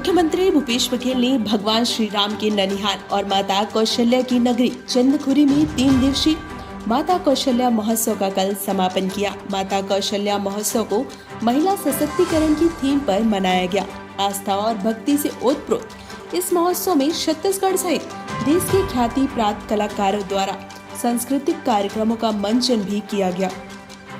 मुख्यमंत्री भूपेश बघेल ने भगवान श्री राम के ननिहाल और माता कौशल्या की नगरी चंदखुरी में 3 दिवसीय माता कौशल्या महोत्सव का कल समापन किया। माता कौशल्या महोत्सव को महिला सशक्तिकरण की थीम पर मनाया गया। आस्था और भक्ति से ओतप्रोत इस महोत्सव में छत्तीसगढ़ सहित देश के ख्याति प्राप्त कलाकारों द्वारा सांस्कृतिक कार्यक्रमों का मंचन भी किया गया।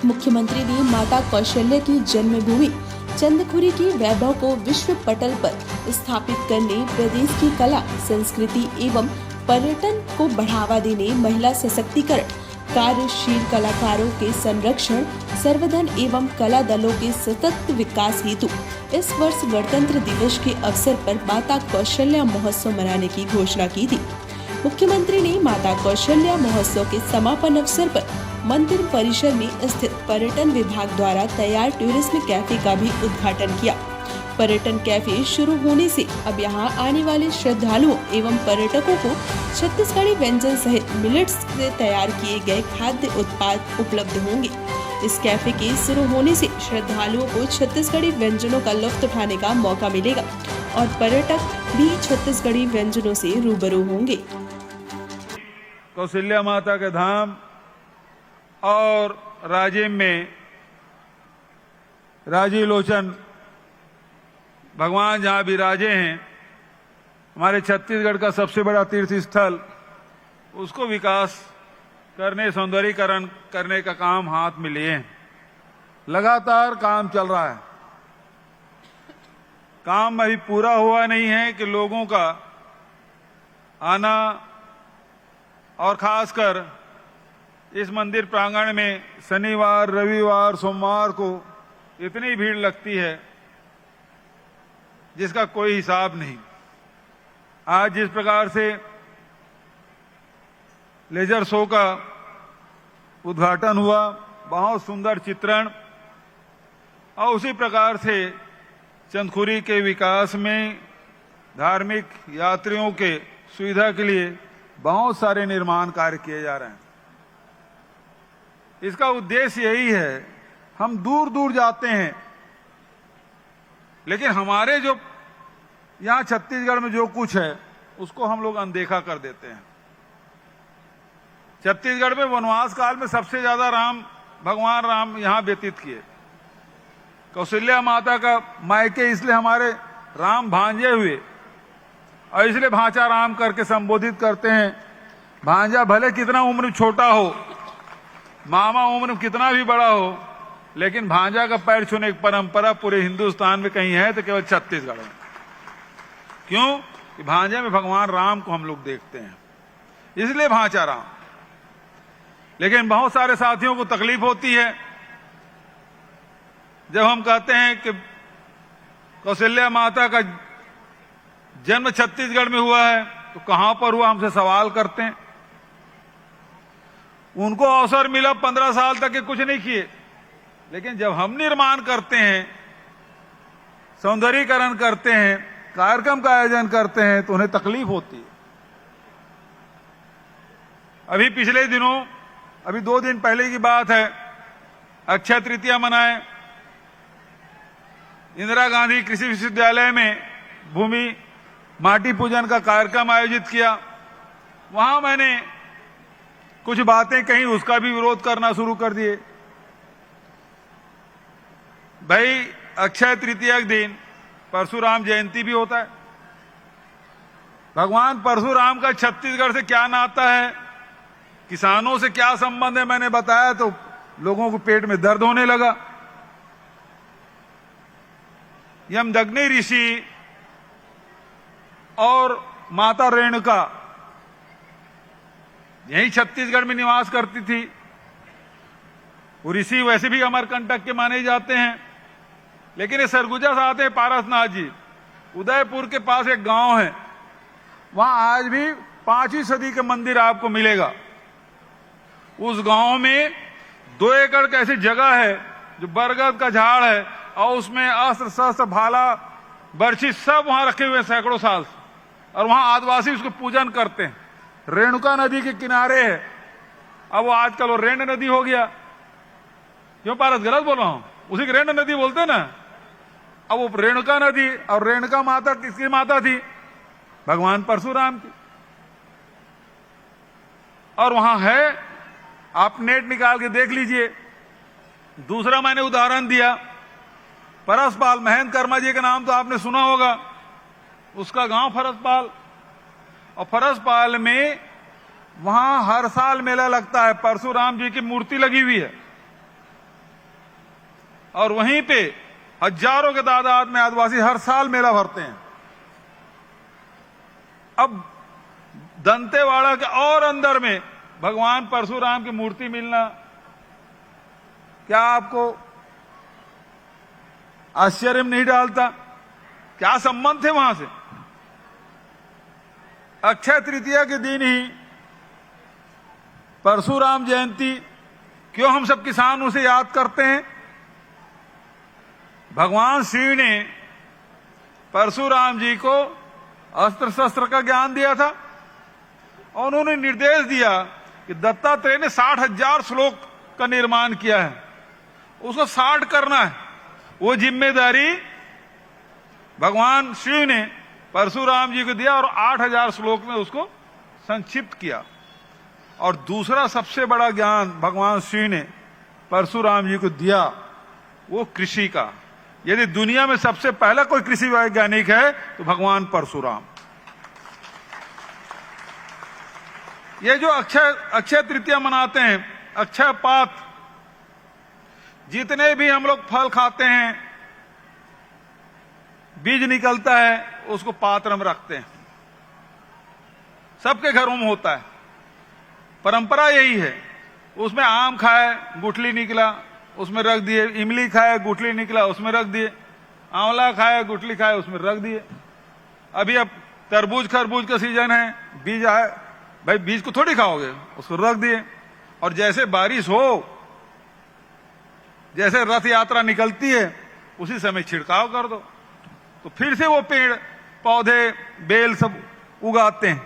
मुख्यमंत्री ने माता कौशल्या की जन्मभूमि चंदखुरी की वैभव को विश्व पटल पर स्थापित करने, प्रदेश की कला संस्कृति एवं पर्यटन को बढ़ावा देने, महिला सशक्तिकरण, कार्यशील कलाकारों के संरक्षण, सर्वधन एवं कला दलों के सतत विकास हेतु इस वर्ष गणतंत्र दिवस के अवसर पर माता कौशल्या महोत्सव मनाने की घोषणा की थी। मुख्यमंत्री ने माता कौशल्या महोत्सव के समापन अवसर पर मंदिर परिसर में स्थित पर्यटन विभाग द्वारा तैयार टूरिज्म कैफे का भी उद्घाटन किया। पर्यटन कैफे शुरू होने से अब यहां आने वाले श्रद्धालुओं एवं पर्यटकों को छत्तीसगढ़ी व्यंजन सहित मिलेट्स से तैयार किए गए खाद्य उत्पाद उपलब्ध होंगे। इस कैफे के शुरू होने से श्रद्धालुओं को छत्तीसगढ़ी व्यंजनों का लुत्फ उठाने का मौका मिलेगा और पर्यटक भी छत्तीसगढ़ी व्यंजनों से रूबरू होंगे। कौशल्या माता के धाम और राजिम में राजीव लोचन भगवान जहाँ विराजे हैं, हमारे छत्तीसगढ़ का सबसे बड़ा तीर्थ स्थल, उसको विकास करने, सौंदर्यीकरण करने का काम हाथ में लिए हैं। लगातार काम चल रहा है। काम अभी पूरा हुआ नहीं है कि लोगों का आना और खासकर इस मंदिर प्रांगण में शनिवार, रविवार, सोमवार को इतनी भीड़ लगती है जिसका कोई हिसाब नहीं। आज जिस प्रकार से लेजर शो का उद्घाटन हुआ, बहुत सुंदर चित्रण, और उसी प्रकार से चंदखुरी के विकास में धार्मिक यात्रियों के सुविधा के लिए बहुत सारे निर्माण कार्य किए जा रहे हैं। इसका उद्देश्य यही है, हम दूर दूर जाते हैं, लेकिन हमारे जो यहां छत्तीसगढ़ में जो कुछ है उसको हम लोग अनदेखा कर देते हैं। छत्तीसगढ़ में वनवास काल में सबसे ज्यादा भगवान राम यहां व्यतीत किए। कौशल्या माता का मायके इसलिए हमारे राम भांजे हुए, और इसलिए भांचा राम करके संबोधित करते हैं। भांजा भले कितना उम्र छोटा हो, मामा उम्र कितना भी बड़ा हो, लेकिन भांजा का पैर छूने की परंपरा पूरे हिंदुस्तान में कहीं है तो केवल छत्तीसगढ़ में। क्यों? कि भांजे में भगवान राम को हम लोग देखते हैं, इसलिए भांचा राम। लेकिन बहुत सारे साथियों को तकलीफ होती है जब हम कहते हैं कि कौशल्या माता का जन्म छत्तीसगढ़ में हुआ है, तो कहां पर हुआ, हमसे सवाल करते हैं। उनको अवसर मिला 15 साल तक के कुछ नहीं किए, लेकिन जब हम निर्माण करते हैं, सौंदर्यीकरण करते हैं, कार्यक्रम का आयोजन करते हैं, तो उन्हें तकलीफ होती है। अभी पिछले दिनों, अभी 2 दिन पहले की बात है, अक्षय तृतीया मनाए। इंदिरा गांधी कृषि विश्वविद्यालय में भूमि माटी पूजन का कार्यक्रम आयोजित किया। वहां मैंने कुछ बातें कही, उसका भी विरोध करना शुरू कर दिए। भाई, अक्षय तृतीया के दिन परशुराम जयंती भी होता है। भगवान परशुराम का छत्तीसगढ़ से क्या नाता है, किसानों से क्या संबंध है, मैंने बताया तो लोगों को पेट में दर्द होने लगा। यमदग्नि ऋषि और माता रेणुका यही छत्तीसगढ़ में निवास करती थी। वो ऋषि वैसे भी अमरकंटक के माने जाते हैं, लेकिन ये सरगुजा से आते हैं पारसनाथ जी। उदयपुर के पास एक गांव है, वहां आज भी 5वीं सदी का मंदिर आपको मिलेगा। उस गांव में 2 एकड़ की ऐसी जगह है जो बरगद का झाड़ है, और उसमें अस्त्र शस्त्र भाला बर्छी सब वहां रखे हुए सैकड़ों साल से, और वहां आदिवासी उसको पूजन करते हैं। रेणुका नदी के किनारे है। अब वो आजकल वो रेण नदी हो गया। क्यों पारस, गलत बोल रहा हूं? उसी की रेण नदी बोलते ना। अब वो रेणुका नदी, और रेणुका माता किसकी माता थी? भगवान परशुराम की। और वहां है, आप नेट निकाल के देख लीजिए। दूसरा मैंने उदाहरण दिया, परसपाल, महेंद्र कर्मा जी का नाम तो आपने सुना होगा, उसका गांव फरसपाल। और फरसपाल में वहां हर साल मेला लगता है, परशुराम जी की मूर्ति लगी हुई है, और वहीं पे हजारों के तादाद में आदिवासी हर साल मेला भरते हैं। अब दंतेवाड़ा के और अंदर में भगवान परशुराम की मूर्ति मिलना, क्या आपको आश्चर्य में नहीं डालता? क्या संबंध थे वहां से? अक्षय तृतीया के दिन ही परशुराम जयंती, क्यों हम सब किसान उसे याद करते हैं? भगवान शिव ने परशुराम जी को अस्त्र शस्त्र का ज्ञान दिया था, और उन्होंने निर्देश दिया कि दत्तात्रेय ने 60,000 श्लोक का निर्माण किया है, उसको 60 करना है। वो जिम्मेदारी भगवान शिव ने परशुराम जी को दिया, और 8,000 श्लोक में उसको संक्षिप्त किया। और दूसरा सबसे बड़ा ज्ञान भगवान शिव ने परशुराम जी को दिया, वो कृषि का। यदि दुनिया में सबसे पहला कोई कृषि वैज्ञानिक है तो भगवान परशुराम। ये जो अक्षय तृतीया मनाते हैं, अक्षय पात, जितने भी हम लोग फल खाते हैं, बीज निकलता है, उसको पात्र में रखते हैं। सबके घरों में होता है, परंपरा यही है। उसमें आम खाए, गुठली निकला, उसमें रख दिए। इमली खाए, गुठली निकला, उसमें रख दिए। आंवला खाए, गुठली खाए, उसमें रख दिए। अभी अब तरबूज खरबूज का सीजन है, बीज आए, भाई बीज को थोड़ी खाओगे, उसको रख दिए। और जैसे बारिश हो, जैसे रथ यात्रा निकलती है, उसी समय छिड़काव कर दो, तो फिर से वो पेड़ पौधे बेल सब उगाते हैं।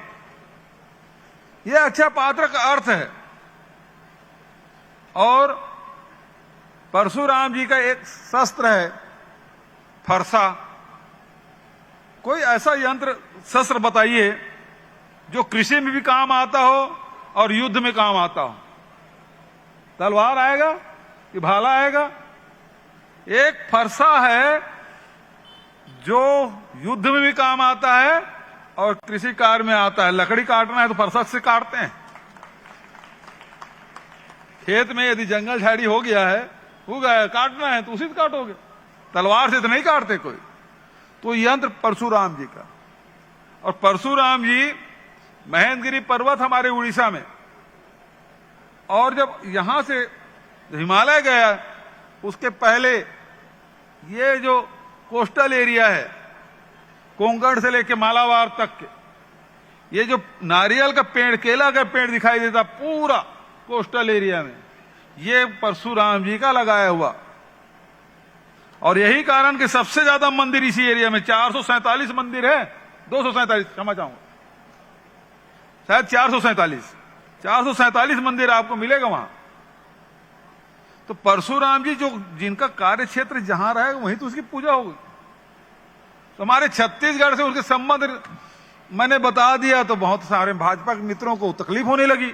यह अक्षय पात्र का अर्थ है। और परशुराम जी का एक शस्त्र है फरसा। कोई ऐसा यंत्र शस्त्र बताइए जो कृषि में भी काम आता हो और युद्ध में काम आता हो। तलवार आएगा कि भाला आएगा? एक फरसा है जो युद्ध में भी काम आता है और कृषि कार्य में आता है। लकड़ी काटना है तो फरसा से काटते हैं। खेत में यदि जंगल झाड़ी हो गया है, उगा है, काटना है तो उसी से काटोगे, तलवार से तो नहीं काटते कोई। तो यंत्र परशुराम जी का। और परशुराम जी महेंद्रगिरी पर्वत हमारे उड़ीसा में, और जब यहां से हिमालय गया, उसके पहले ये जो कोस्टल एरिया है, कोंकण से लेके मालाबार तक के, ये जो नारियल का पेड़, केला का पेड़ दिखाई देता पूरा कोस्टल एरिया में, ये परशुराम जी का लगाया हुआ। और यही कारण कि सबसे ज्यादा मंदिर इसी एरिया में, 447 मंदिर है, 247 क्षमा चाहूंगा, शायद 447 मंदिर आपको मिलेगा वहां। तो परशुराम जी जो जिनका कार्य क्षेत्र जहां रहे वहीं तो उसकी पूजा होगी। तो हमारे छत्तीसगढ़ से उसके संबंध मैंने बता दिया तो बहुत सारे भाजपा के मित्रों को तकलीफ होने लगी।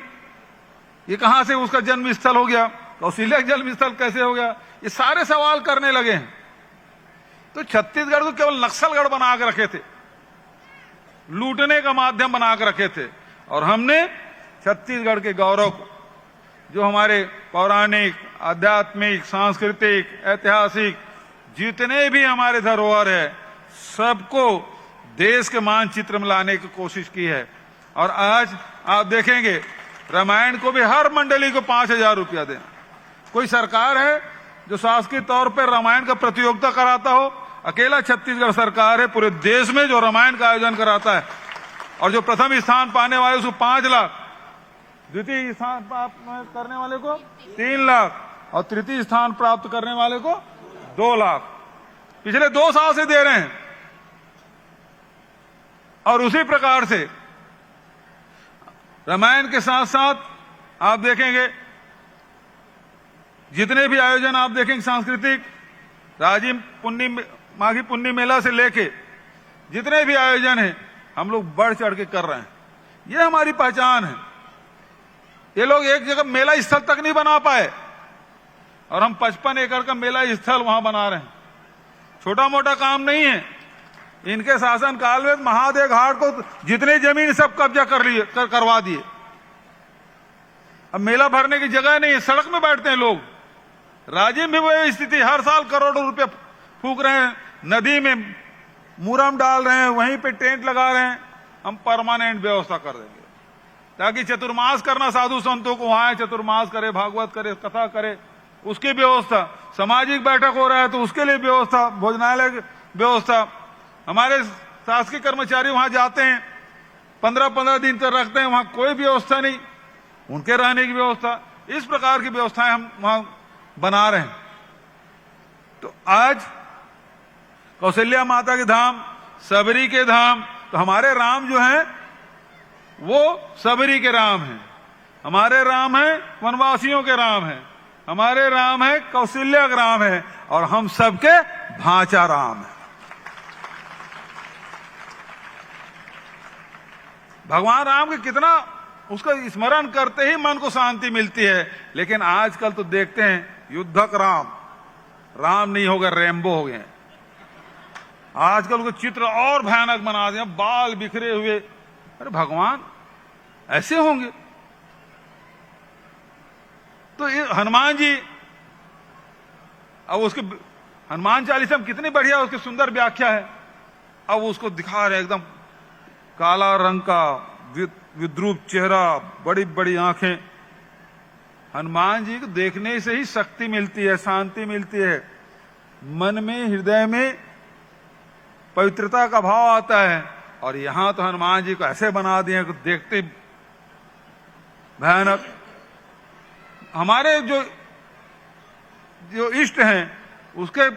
ये कहां से उसका जन्म स्थल हो गया, कौशल्या जन्म स्थल कैसे हो गया, ये सारे सवाल करने लगे हैं। तो छत्तीसगढ़ को केवल नक्सलगढ़ बना के रखे थे, लूटने का माध्यम बना के रखे थे। और हमने छत्तीसगढ़ के गौरव को, जो हमारे पौराणिक, आध्यात्मिक, सांस्कृतिक, ऐतिहासिक जितने भी हमारे धरोहर है, सबको देश के मानचित्र में लाने की कोशिश की है। और आज आप देखेंगे रामायण को भी हर मंडली को 5,000 रुपया दें। कोई सरकार है जो शासकीय तौर पर रामायण का प्रतियोगिता कराता हो? अकेला छत्तीसगढ़ सरकार है पूरे देश में जो रामायण का आयोजन कराता है। और जो प्रथम स्थान पाने वाले उसको 5 लाख, द्वितीय स्थान प्राप्त करने वाले को 3 लाख, और तृतीय स्थान प्राप्त करने वाले को 2 लाख पिछले 2 साल से दे रहे हैं। और उसी प्रकार से रामायण के साथ साथ आप देखेंगे जितने भी आयोजन आप देखेंगे सांस्कृतिक, राजीव माघी पुन्नी मेला से लेके जितने भी आयोजन हैं हम लोग बढ़ चढ़ के कर रहे हैं। ये हमारी पहचान है। ये लोग एक जगह मेला स्थल तक नहीं बना पाए और हम 55 एकड़ का मेला स्थल वहां बना रहे हैं। छोटा मोटा काम नहीं है। इनके शासन काल में महादेव घाट को जितनी जमीन सब कब्जा करवा दिए। अब मेला भरने की जगह नहीं है, सड़क में बैठते हैं लोग। राज्य में वही स्थिति, हर साल करोड़ों रुपए फूक रहे हैं, नदी में मुरम डाल रहे हैं, वहीं पे टेंट लगा रहे हैं। हम परमानेंट व्यवस्था कर देंगे ताकि चतुर्मास करना साधु संतों को वहां चतुर्मास करे, भागवत करे, कथा करे, उसकी व्यवस्था। सामाजिक बैठक हो रहा है तो उसके लिए व्यवस्था, भोजनालय की व्यवस्था। हमारे शासकीय कर्मचारी वहां जाते हैं, 15-15 दिन तक रखते हैं, वहां कोई व्यवस्था नहीं, उनके रहने की व्यवस्था। इस प्रकार की व्यवस्थाएं हम वहां बना रहे हैं। तो आज कौशल्या माता के धाम, सबरी के धाम, तो हमारे राम जो हैं वो सबरी के राम हैं, हमारे राम हैं वनवासियों के राम हैं, हमारे राम है कौशल्या के राम है, और हम सबके भांचा राम है। भगवान राम के कितना उसका स्मरण करते ही मन को शांति मिलती है। लेकिन आजकल तो देखते हैं युद्धक राम नहीं हो गए, रैम्बो हो गए। आजकल को चित्र और भयानक बना दिया, बाल बिखरे हुए। अरे भगवान ऐसे होंगे? तो ये हनुमान जी, अब उसके हनुमान चालीसा में कितनी बढ़िया उसकी सुंदर व्याख्या है। अब उसको दिखा रहे एकदम काला रंग का विद्रूप चेहरा, बड़ी बड़ी आंखें। हनुमान जी को देखने से ही शक्ति मिलती है, शांति मिलती है, मन में, हृदय में पवित्रता का भाव आता है। और यहां तो हनुमान जी को ऐसे बना दिए कि देखते भयानक। हमारे जो इष्ट हैं उसके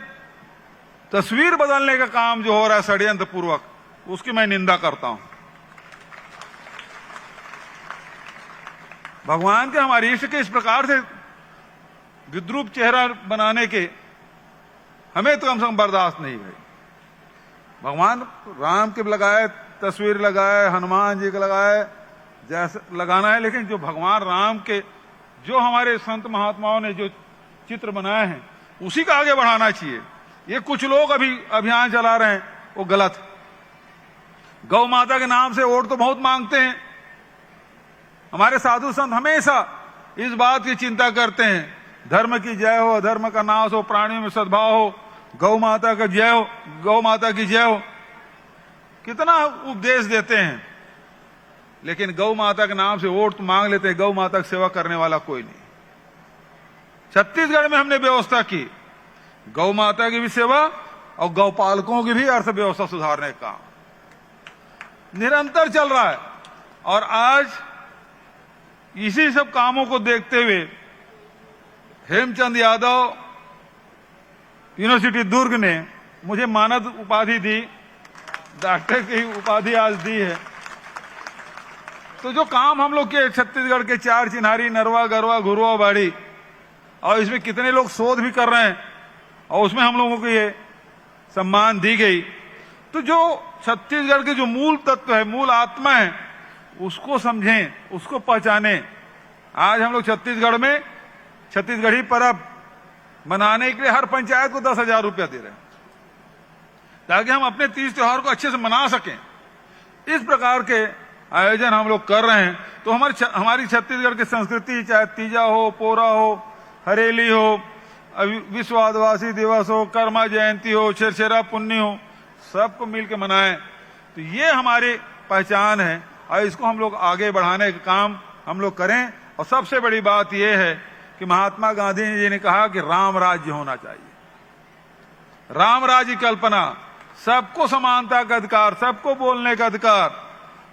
तस्वीर बदलने का काम जो हो रहा है षड्यंत्र पूर्वक, उसकी मैं निंदा करता हूं। भगवान के, हमारे इष्ट के इस प्रकार से विद्रूप चेहरा बनाने के हमें तो कम से कम बर्दाश्त नहीं भाई। भगवान राम के लगाए तस्वीर लगाए, हनुमान जी के लगाए, जैसे लगाना है, लेकिन जो भगवान राम के जो हमारे संत महात्माओं ने जो चित्र बनाए हैं उसी का आगे बढ़ाना चाहिए। ये कुछ लोग अभी अभियान चला रहे हैं, वो गलत है। गौ माता के नाम से वोट तो बहुत मांगते हैं। हमारे साधु संत हमेशा इस बात की चिंता करते हैं, धर्म की जय हो, अधर्म का नाश हो, प्राणियों में सद्भाव हो, गौ माता का जय हो, गौ माता की जय हो। कितना उपदेश देते हैं, लेकिन गौ माता के नाम से वोट तो मांग लेते हैं, गौ माता की सेवा करने वाला कोई नहीं। छत्तीसगढ़ में हमने व्यवस्था की गौ माता की भी सेवा और गौपालकों की भी अर्थव्यवस्था सुधारने का काम निरंतर चल रहा है। और आज इसी सब कामों को देखते हुए हेमचंद यादव यूनिवर्सिटी दुर्ग ने मुझे मानद उपाधि दी, डॉक्टर की उपाधि आज दी है। तो जो काम हम लोग के छत्तीसगढ़ के 4 चिन्हारी, नरवा, गरवा, घुरवा, बाड़ी, और इसमें कितने लोग शोध भी कर रहे हैं और उसमें हम लोगों को ये सम्मान दी गई। तो जो छत्तीसगढ़ के जो मूल तत्व है, मूल आत्मा है, उसको समझें, उसको पहचानें। आज हम लोग छत्तीसगढ़ में छत्तीसगढ़ी पर्व मनाने के लिए हर पंचायत को 10,000 रुपया दे रहे हैं ताकि हम अपने तीज त्योहार को अच्छे से मना सकें। इस प्रकार के आयोजन हम लोग कर रहे हैं। तो हमारी छत्तीसगढ़ की संस्कृति, चाहे तीजा हो, पोरा हो, हरेली हो, विश्व आदिवासी दिवस हो, कर्मा जयंती हो, छेरछेरा पुन्नी हो, सबको मिलकर मनाएं। तो ये हमारी पहचान है और इसको हम लोग आगे बढ़ाने का काम हम लोग करें। और सबसे बड़ी बात यह है कि महात्मा गांधी जी ने कहा कि राम राज्य होना चाहिए। राम राज्य की कल्पना, सबको समानता का अधिकार, सबको बोलने का अधिकार,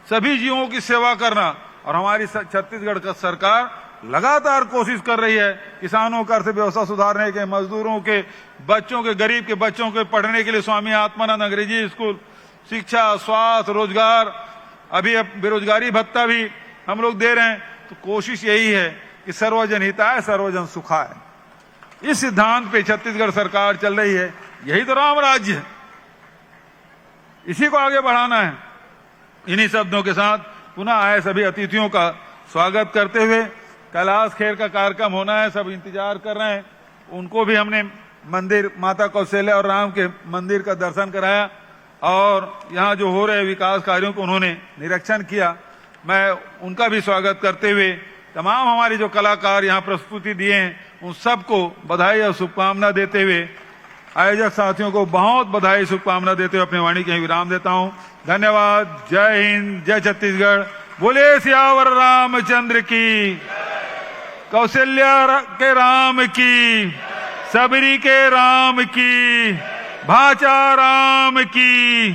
सभी जीवों की सेवा करना। और हमारी छत्तीसगढ़ का सरकार लगातार कोशिश कर रही है किसानों का अर्थव्यवस्था सुधारने के, मजदूरों के बच्चों के, गरीब के बच्चों के पढ़ने के लिए स्वामी आत्मानंद अंग्रेजी स्कूल, शिक्षा, स्वास्थ्य, रोजगार, अभी अब बेरोजगारी भत्ता भी हम लोग दे रहे हैं। तो कोशिश यही है कि सर्वजन हिताय सर्वजन सुखाय, इस सिद्धांत पे छत्तीसगढ़ सरकार चल रही है। यही तो राम राज्य है। इसी को आगे बढ़ाना है। इन्हीं शब्दों के साथ पुनः आए सभी अतिथियों का स्वागत करते हुए कैलाश खेर का कार्यक्रम होना है, सब इंतजार कर रहे हैं। उनको भी हमने मंदिर माता कौशल्या और राम के मंदिर का दर्शन कराया और यहाँ जो हो रहे विकास कार्यों को उन्होंने निरीक्षण किया। मैं उनका भी स्वागत करते हुए तमाम हमारे जो कलाकार यहाँ प्रस्तुति दिए हैं उन सबको बधाई और शुभकामना देते हुए आयोजक साथियों को बहुत बधाई शुभकामना देते हुए अपने वाणी के विराम देता हूँ। धन्यवाद। जय हिंद, जय छत्तीसगढ़। बोले सियावर रामचंद्र की, कौशल्या के राम की, सबरी के राम की, भाचा राम की।